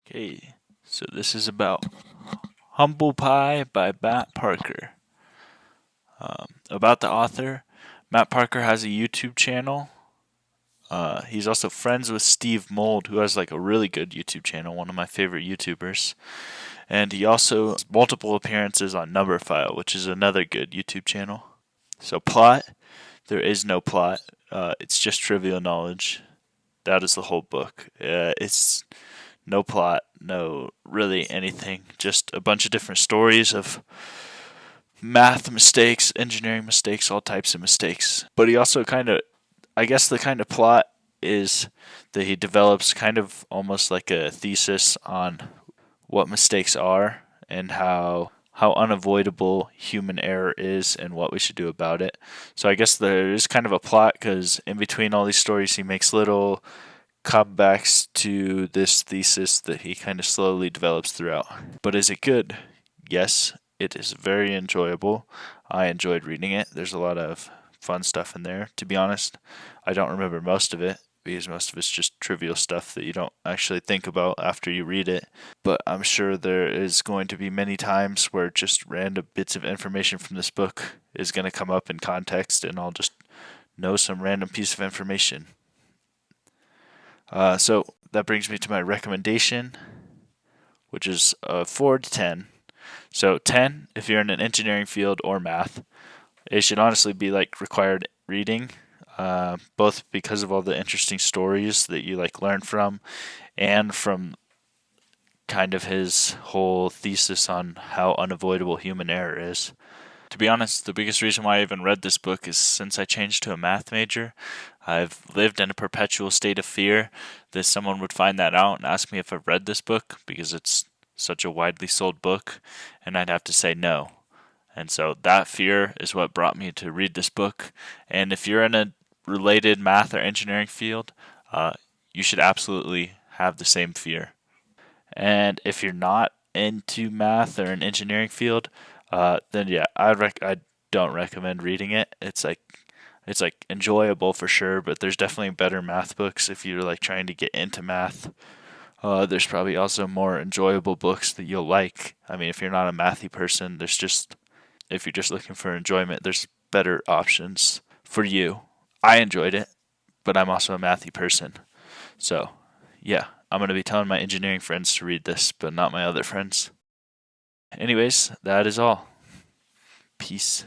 Okay, so this is about Humble Pie by Matt Parker. About the author, Matt Parker has a YouTube channel. He's also friends with Steve Mold, who has like a really good YouTube channel, one of my favorite YouTubers. And he also has multiple appearances on Numberphile, which is another good YouTube channel. So plot, there is no plot. It's just trivial knowledge. That is the whole book. It's no plot, no really anything. Just a bunch of different stories of math mistakes, engineering mistakes, all types of mistakes. But he also I guess the kind of plot is that he develops kind of almost like a thesis on what mistakes are and how unavoidable human error is and what we should do about it. So I guess there is kind of a plot because in between all these stories he makes little comebacks to this thesis that he kind of slowly develops throughout. But is it good? Yes, it is very enjoyable. I enjoyed reading it. There's a lot of fun stuff in there. To be honest, I don't remember most of it because most of it's just trivial stuff that you don't actually think about after you read it. But I'm sure there is going to be many times where just random bits of information from this book is going to come up in context and I'll just know some random piece of information. So that brings me to my recommendation, which is 4 to 10. So 10 if you're in an engineering field or math. It should honestly be like required reading, both because of all the interesting stories that you like learn from, and from kind of his whole thesis on how unavoidable human error is. To be honest, the biggest reason why I even read this book is since I changed to a math major, I've lived in a perpetual state of fear that someone would find that out and ask me if I've read this book because it's such a widely sold book, and I'd have to say no. And so that fear is what brought me to read this book. And if you're in a related math or engineering field, you should absolutely have the same fear. And if you're not into math or an engineering field, then yeah, I don't recommend reading it. It's like enjoyable for sure, but there's definitely better math books if you're like trying to get into math. There's probably also more enjoyable books that you'll like. I mean, if you're not a mathy person, if you're just looking for enjoyment, there's better options for you. I enjoyed it, but I'm also a mathy person. So, yeah, I'm going to be telling my engineering friends to read this, but not my other friends. Anyways, that is all. Peace.